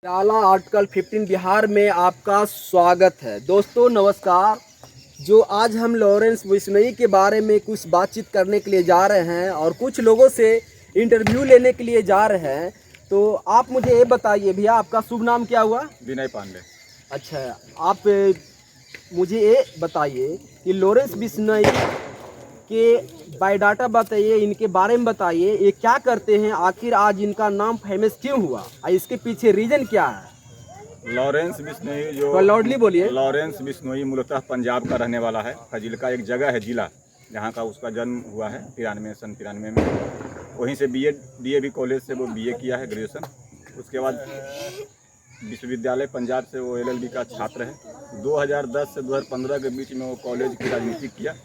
निराला article 15 Bihar में आपका स्वागत है। दोस्तों नमस्कार। जो आज हम लॉरेंस बिश्नोई के बारे में कुछ बातचीत करने के लिए जा रहे हैं और कुछ लोगों से इंटरव्यू लेने के लिए जा रहे हैं, तो आप मुझे ये बताइए भैया, आपका शुभ नाम क्या हुआ? विनय पांडे। अच्छा, आप मुझे ये बताइए कि लॉरेंस बिश्नोई के बायोडाटा बताइए, इनके बारे में बताइए, ये क्या करते हैं, आखिर आज इनका नाम फेमस क्यों हुआ और इसके पीछे रीजन क्या है? लॉरेंस बिश्नोई जो तो लाउडली बोलिए। लॉरेंस बिश्नोई मूलतः पंजाब का रहने वाला है। फाजिल्का एक जगह है, जिला, जहाँ का उसका जन्म हुआ है सन 93 में। वहीं से DAV कॉलेज से वो BA किया है, ग्रेजुएशन। उसके बाद विश्वविद्यालय पंजाब से वो LLB का छात्र है। 2010 से 2015 के बीच में वो कॉलेज की राजनीति किया।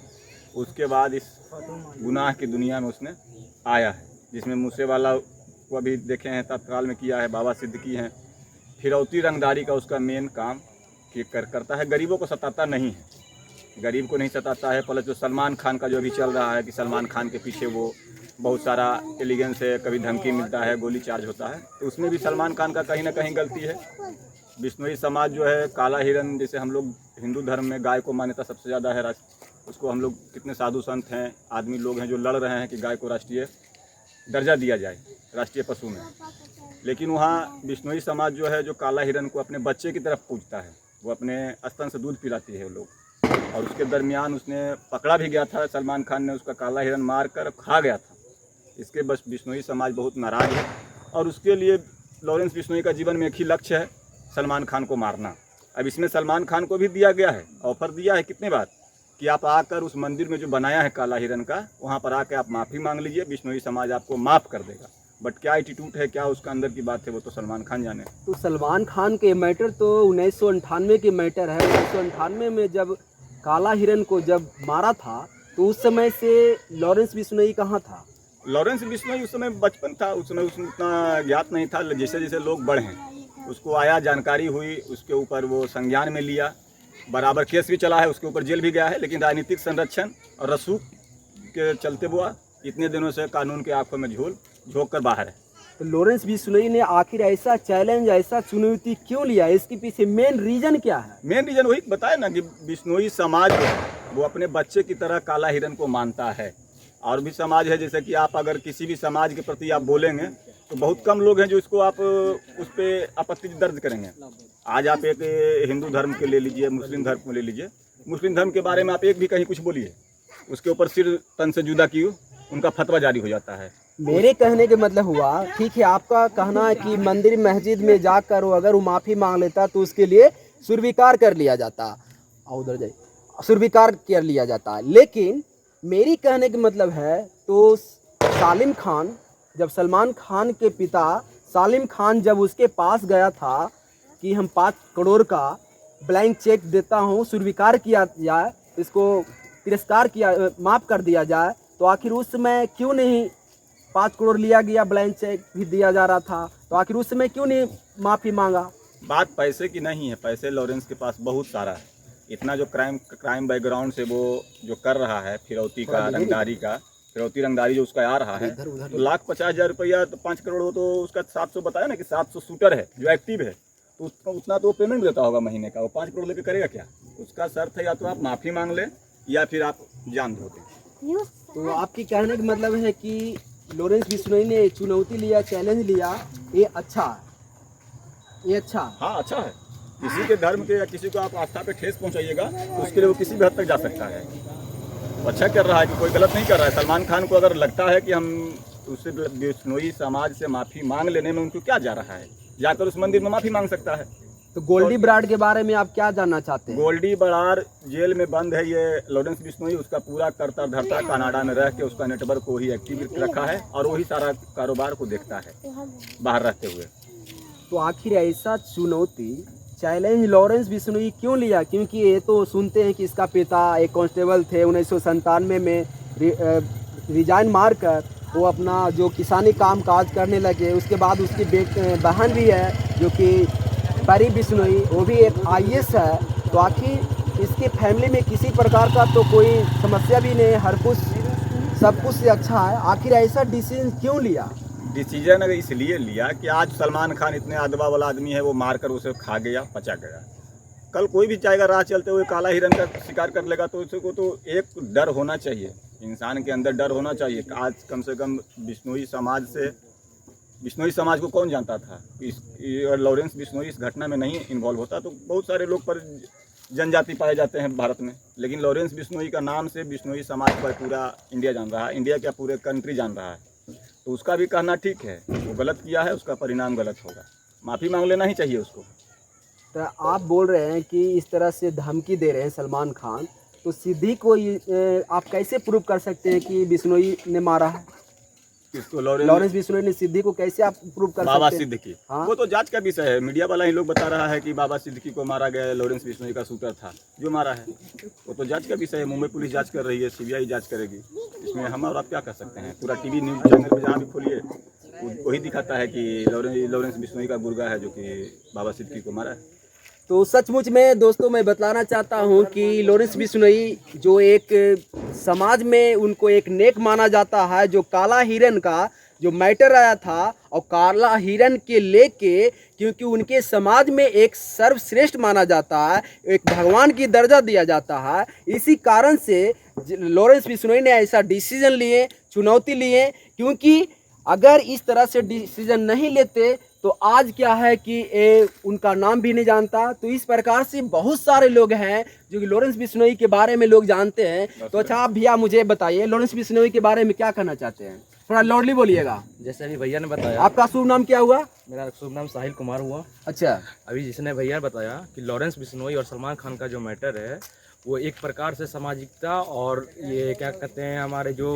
उसके बाद इस गुनाह की दुनिया में उसने आया है, जिसमें मूसेवाला को अभी देखे हैं, तत्काल में किया है, बाबा सिद्दीकी हैं। फिरौती रंगदारी का उसका मेन काम करता है। गरीबों को सताता नहीं है, गरीब को नहीं सताता है। प्लस जो सलमान खान का जो अभी चल रहा है कि सलमान खान के पीछे वो बहुत सारा एलिगेंस है, कभी धमकी मिलता है, गोली चार्ज होता है, तो उसमें भी सलमान खान का कहीं ना कहीं गलती है। बिश्नोई समाज जो है, काला हिरन, जैसे हम लोग हिंदू धर्म में गाय को मान्यता सबसे ज़्यादा है, उसको हम लोग कितने साधु संत हैं, आदमी लोग हैं जो लड़ रहे हैं कि गाय को राष्ट्रीय दर्जा दिया जाए, राष्ट्रीय पशु में। लेकिन वहाँ बिश्नोई समाज जो है, जो काला हिरन को अपने बच्चे की तरफ पूजता है। वो अपने स्तन से दूध पिलाती है वो लोग। और उसके दरमियान उसने पकड़ा भी गया था, सलमान खान ने उसका काला हिरन मार कर खा गया था। इसके बस बिश्नोई समाज बहुत नाराज़ है और उसके लिए लॉरेंस बिश्नोई का जीवन में एक ही लक्ष्य है, सलमान खान को मारना। अब इसमें सलमान खान को भी दिया गया है, ऑफर दिया है कितने बार कि आप आकर उस मंदिर में जो बनाया है काला हिरन का, वहाँ पर आकर आप माफ़ी मांग लीजिए, बिश्नोई समाज आपको माफ़ कर देगा। बट क्या एटीट्यूड है, क्या उसका अंदर की बात है, वो तो सलमान खान जाने। तो सलमान खान के मैटर तो 1998 के मैटर है। 1998 में जब काला हिरन को जब मारा था, तो उस समय से लॉरेंस बिश्नोई कहाँ था? लॉरेंस बिश्नोई उस समय बचपन था, उस समय उसमें उतना ज्ञात नहीं था। जैसे जैसे लोग बढ़े हैं, उसको आया, जानकारी हुई, उसके ऊपर वो संज्ञान में लिया, बराबर केस भी चला है, उसके ऊपर जेल भी गया है। लेकिन राजनीतिक संरक्षण और रसूख के चलते वो इतने दिनों से कानून के आंखों में झोंक कर बाहर है। तो लॉरेंस बिश्नोई ने आखिर ऐसा चैलेंज, ऐसा चुनौती क्यों लिया? इसके पीछे मेन रीजन क्या है? मेन रीजन वही बताया ना कि बिश्नोई समाज वो अपने बच्चे की तरह काला हिरन को मानता है। और भी समाज है, जैसे कि आप अगर किसी भी समाज के प्रति आप बोलेंगे तो बहुत कम लोग हैं जो इसको आप उस पर आपत्ति दर्ज करेंगे। आज आप एक हिंदू धर्म के ले लीजिए, मुस्लिम धर्म को ले लीजिए, मुस्लिम धर्म के बारे में आप एक भी कहीं कुछ बोलिए, उसके ऊपर सिर तन से जुदा किए उनका फतवा जारी हो जाता है। मेरे कहने के मतलब हुआ, ठीक है, आपका कहना है कि मंदिर मस्जिद में जाकर वो अगर वो माफ़ी मांग लेता तो उसके लिए स्वीकार कर लिया जाता, और उधर जाए स्वीकार कर लिया जाता। लेकिन मेरी कहने का मतलब है, तो सालिम खान, जब सलमान खान के पिता सालिम खान जब उसके पास गया था कि हम 5 करोड़ का ब्लैंक चेक देता हूँ, स्वीकार किया जाए, इसको तिरस्कार किया, माफ़ कर दिया जाए, तो आखिर उस समय क्यों नहीं 5 करोड़ लिया गया, ब्लैंक चेक भी दिया जा रहा था, तो आखिर उस समय क्यों नहीं माफ़ी मांगा? बात पैसे की नहीं है, पैसे लॉरेंस के पास बहुत सारा है। इतना जो क्राइम बैकग्राउंड से वो जो कर रहा है, फिरौती का, रंगदारी का, फिरौती रंगदारी जो उसका आ रहा है, तो 1,50,000 रुपया, तो 5 करोड़ हो तो उसका 700 बताया ना कि 700 शूटर है जो एक्टिव है, तो उसका उतना तो पेमेंट देता होगा महीने का। वो 5 करोड़ लेके करेगा क्या? उसका शर्त है या तो आप माफ़ी मांग लें या फिर आप जान दो दें। तो आपकी कहने का मतलब है कि लॉरेंस बिश्नोई ने चुनौती लिया, चैलेंज लिया, ये अच्छा है, ये अच्छा है। हाँ, अच्छा है। किसी के धर्म के या किसी को आप आस्था पे ठेस पहुंचाइएगा तो उसके लिए वो किसी भी हद तक जा सकता है। वो अच्छा कर रहा है कि कोई गलत नहीं कर रहा है। सलमान खान को अगर लगता है कि हम उससे बिश्नोई समाज से माफ़ी मांग लेने में उनको क्या जा रहा है, जाकर उस मंदिर में माफ़ी मांग सकता है। तो गोल्डी बराड़ के बारे में आप क्या जानना चाहते हैं? गोल्डी बराड़ जेल में बंद है। ये लॉरेंस बिश्नोई उसका पूरा करता धरता कनाडा में रह के उसका नेटवर्क को ही एक्टिव रखा है और वही सारा कारोबार को देखता है बाहर रहते हुए। तो आखिर ऐसा चुनौती, चैलेंज लॉरेंस बिश्नोई क्यों लिया? क्योंकि ये तो सुनते हैं कि इसका पिता एक कांस्टेबल थे, 1997 में रिजाइन मारकर वो अपना जो किसानी काम काज करने लगे। उसके बाद उसकी बहन भी है जो कि परी बिश्नोई, वो भी एक IAS है। तो आखिर इसके फैमिली में किसी प्रकार का तो कोई समस्या भी नहीं, हर कुछ सब कुछ से अच्छा है। आखिर ऐसा डिसीजन क्यों लिया? डिसीजन अगर इसलिए लिया कि आज सलमान खान इतने अदबा वाला आदमी है, वो मारकर उसे खा गया, पचा गया। कल कोई भी चाहेगा राह चलते हुए काला हिरन का शिकार कर लेगा, तो उसको तो एक डर होना चाहिए, इंसान के अंदर डर होना चाहिए। आज कम से कम बिश्नोई समाज को कौन जानता था? और लॉरेंस बिश्नोई इस घटना में नहीं इन्वॉल्व होता तो बहुत सारे लोग पर जनजाति पाए जाते हैं भारत में, लेकिन लॉरेंस बिश्नोई का नाम से बिश्नोई समाज पर पूरा इंडिया जान रहा है, इंडिया क्या पूरे कंट्री जान रहा है। तो उसका भी कहना ठीक है, वो गलत किया है, उसका परिणाम गलत होगा, माफ़ी मांग लेना ही चाहिए उसको। तो आप बोल रहे हैं कि इस तरह से धमकी दे रहे हैं सलमान खान, तो सिद्दीकी को आप कैसे प्रूव कर सकते हैं कि बिश्नोई ने मारा है? किसको? लॉरेंस बिश्नोई ने सिद्दीकी को कैसे आप प्रूव कर बाबा सकते हैं? सिद्दीकी, हाँ? वो तो जांच का विषय है। मीडिया वाला ही लोग बता रहा है कि बाबा सिद्दीकी को मारा गया है, लॉरेंस बिश्नोई का शूटर था जो मारा है, वो तो जांच का विषय है। मुंबई पुलिस जांच कर रही है, सीबीआई जांच करेगी, इसमें हम और आप क्या कर सकते हैं? पूरा टीवी न्यूज़ चैनल पर जहाँ भी खोलिए वही दिखाता है कि लॉरेंस बिश्नोई का गुर्गा है जो कि बाबा सिद्दीकी को मारा है। तो सचमुच में दोस्तों मैं बताना चाहता हूं कि लॉरेंस बिश्नोई जो एक समाज में उनको एक नेक माना जाता है, जो काला हिरन का जो मैटर आया था और काला हिरन के लेके, क्योंकि उनके समाज में एक सर्वश्रेष्ठ माना जाता है, एक भगवान की दर्जा दिया जाता है, इसी कारण से लॉरेंस बिश्नोई ने ऐसा डिसीजन लिए, चुनौती लिए। क्योंकि अगर इस तरह से डिसीजन नहीं लेते तो आज क्या है कि उनका नाम भी नहीं जानता। तो इस प्रकार से बहुत सारे लोग हैं जो कि लॉरेंस बिश्नोई के बारे में लोग जानते हैं। तो अच्छा आप भैया मुझे बताइए, लॉरेंस बिश्नोई के बारे में क्या कहना चाहते हैं? थोड़ा लाउडली बोलिएगा। जैसे अभी भैया ने बताया, आपका शुभ नाम क्या हुआ? मेरा शुभ नाम साहिल कुमार हुआ। अच्छा, अभी जिसने भैया बताया कि लॉरेंस बिश्नोई और सलमान खान का जो मैटर है वो एक प्रकार से सामाजिकता और ये क्या कहते हैं हमारे जो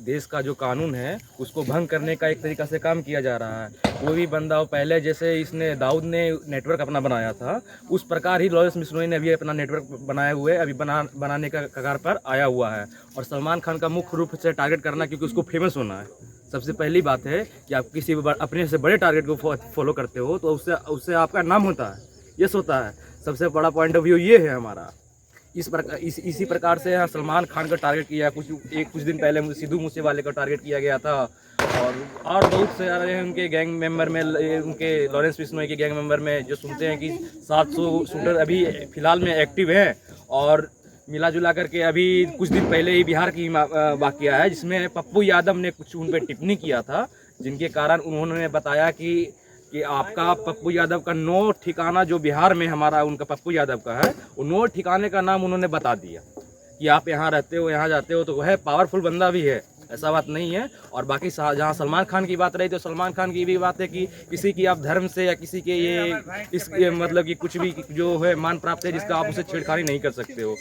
देश का जो कानून है उसको भंग करने का एक तरीका से काम किया जा रहा है। कोई भी बंदा पहले जैसे इसने दाऊद ने नेटवर्क अपना बनाया था, उस प्रकार ही लॉरेंस बिश्नोई ने भी अपना नेटवर्क बनाए हुए अभी बनाने का कगार पर आया हुआ है। और सलमान खान का मुख्य रूप से टारगेट करना, क्योंकि उसको फेमस होना है। सबसे पहली बात है कि आप किसी अपने से बड़े टारगेट को फॉलो करते हो तो उससे आपका नाम होता है, यश होता है। सबसे बड़ा पॉइंट ऑफ व्यू ये है हमारा। इसी प्रकार से सलमान खान का टारगेट किया। कुछ दिन पहले सिद्धू मूसेवाले का टारगेट किया गया था, और बहुत से उनके गैंग मेंबर में, उनके लॉरेंस बिश्नोई के गैंग मेंबर में जो सुनते हैं कि 700 शूटर अभी फिलहाल में एक्टिव हैं। और मिला जुला करके अभी कुछ दिन पहले ही बिहार की वाकया है जिसमें पप्पू यादव ने कुछ उन पर टिप्पणी किया था, जिनके कारण उन्होंने बताया कि आपका पप्पू यादव का 9 ठिकाना जो बिहार में हमारा उनका पप्पू यादव का है, वो 9 ठिकाने का नाम उन्होंने बता दिया कि आप यहाँ रहते हो, यहाँ जाते हो। तो वह पावरफुल बंदा भी है, ऐसा बात नहीं है। और बाकी जहाँ सलमान खान की बात रही तो सलमान खान की भी बात है कि किसी की आप धर्म से या किसी के ये मतलब कि कुछ भी जो है मान प्राप्त है जिसका आप उसे छेड़खानी नहीं कर सकते हो।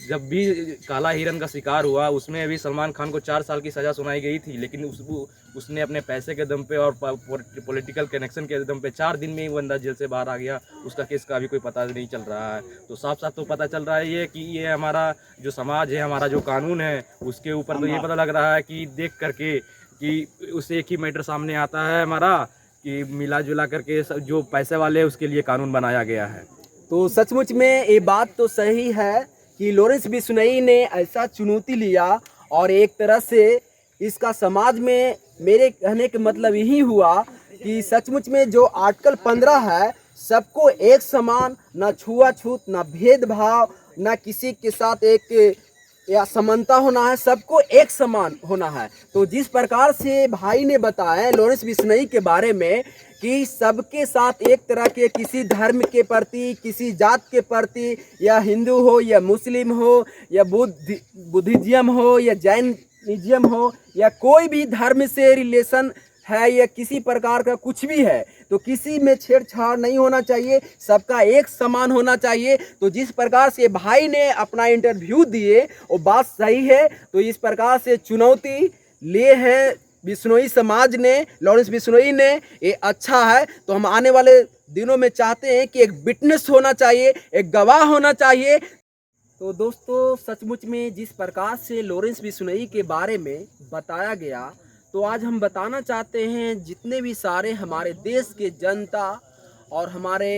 जब भी काला हिरन का शिकार हुआ उसमें भी सलमान खान को 4 साल की सज़ा सुनाई गई थी, लेकिन उसने अपने पैसे के दम पे और पॉलिटिकल कनेक्शन के दम पे 4 दिन में ही बंदा जेल से बाहर आ गया। उसका केस का अभी कोई पता नहीं चल रहा है। तो साफ साफ तो पता चल रहा है ये कि ये हमारा जो समाज है, हमारा जो कानून है, उसके ऊपर तो ये पता लग रहा है कि देख करके कि उससे एक ही मैटर सामने आता है हमारा कि मिला जुला करके जो पैसे वाले हैं उसके लिए कानून बनाया गया है। तो सचमुच में ये बात तो सही है कि लॉरेंस बिश्नोई ने ऐसा चुनौती लिया और एक तरह से इसका समाज में, मेरे कहने का मतलब यही हुआ कि सचमुच में जो आर्टिकल 15 है, सबको एक समान, ना छुआछूत, ना भेदभाव, ना किसी के साथ एक या समानता होना है, सबको एक समान होना है। तो जिस प्रकार से भाई ने बताया लॉरेंस बिश्नोई के बारे में कि सबके साथ एक तरह के किसी धर्म के प्रति, किसी जात के प्रति, या हिंदू हो या मुस्लिम हो या बुद्धिज्म हो या जैनिज्म हो या कोई भी धर्म से रिलेशन है या किसी प्रकार का कुछ भी है, तो किसी में छेड़छाड़ नहीं होना चाहिए, सबका एक समान होना चाहिए। तो जिस प्रकार से भाई ने अपना इंटरव्यू दिए वो बात सही है। तो इस प्रकार से चुनौती लिए हैं बिश्नोई समाज ने, लॉरेंस बिश्नोई ने, ये अच्छा है। तो हम आने वाले दिनों में चाहते हैं कि एक विटनेस होना चाहिए, एक गवाह होना चाहिए। तो दोस्तों सचमुच में जिस प्रकार से लॉरेंस बिश्नोई के बारे में बताया गया, तो आज हम बताना चाहते हैं जितने भी सारे हमारे देश के जनता और हमारे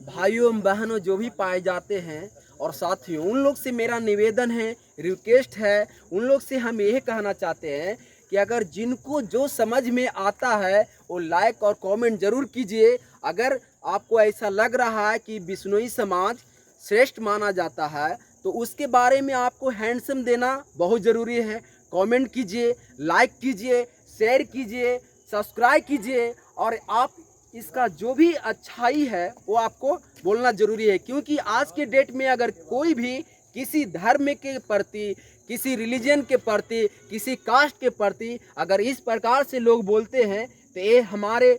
भाइयों बहनों जो भी पाए जाते हैं और साथियों, उन लोग से मेरा निवेदन है, रिक्वेस्ट है, उन लोग से हम यही कहना चाहते हैं कि अगर जिनको जो समझ में आता है वो लाइक और कमेंट जरूर कीजिए। अगर आपको ऐसा लग रहा है कि बिश्नोई समाज श्रेष्ठ माना जाता है तो उसके बारे में आपको हैंडसम देना बहुत ज़रूरी है। कमेंट कीजिए, लाइक कीजिए, शेयर कीजिए, सब्सक्राइब कीजिए और आप इसका जो भी अच्छाई है वो आपको बोलना ज़रूरी है, क्योंकि आज के डेट में अगर कोई भी किसी धर्म के प्रति, किसी रिलीजन के प्रति, किसी कास्ट के प्रति अगर इस प्रकार से लोग बोलते हैं तो ये हमारे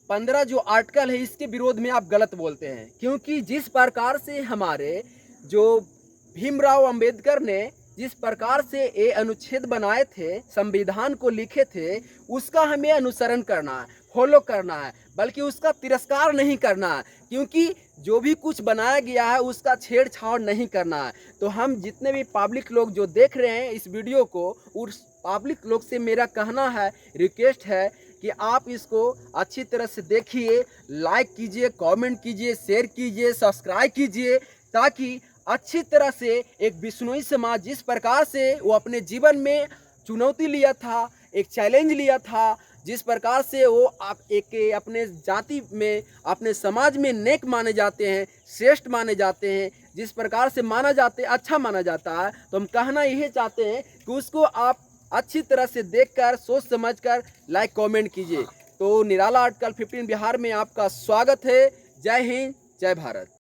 15 जो आर्टिकल है इसके विरोध में आप गलत बोलते हैं। क्योंकि जिस प्रकार से हमारे जो भीमराव अंबेडकर ने जिस प्रकार से ये अनुच्छेद बनाए थे, संविधान को लिखे थे, उसका हमें अनुसरण करना है, फॉलो करना है, बल्कि उसका तिरस्कार नहीं करना है। क्योंकि जो भी कुछ बनाया गया है उसका छेड़छाड़ नहीं करना है। तो हम जितने भी पब्लिक लोग जो देख रहे हैं इस वीडियो को, उस पब्लिक लोग से मेरा कहना है, रिक्वेस्ट है कि आप इसको अच्छी तरह से देखिए, लाइक कीजिए, कमेंट कीजिए, शेयर कीजिए, सब्सक्राइब कीजिए, ताकि अच्छी तरह से एक बिश्नोई समाज जिस प्रकार से वो अपने जीवन में चुनौती लिया था, एक चैलेंज लिया था, जिस प्रकार से वो एक अपने जाति में, अपने समाज में नेक माने जाते हैं, श्रेष्ठ माने जाते हैं, जिस प्रकार से माना जाते अच्छा माना जाता है, तो हम कहना यही चाहते हैं कि उसको आप अच्छी तरह से देखकर, सोच समझकर लाइक कमेंट कीजिए। तो निराला आर्टिकल 15 बिहार में आपका स्वागत है। जय हिंद, जय भारत।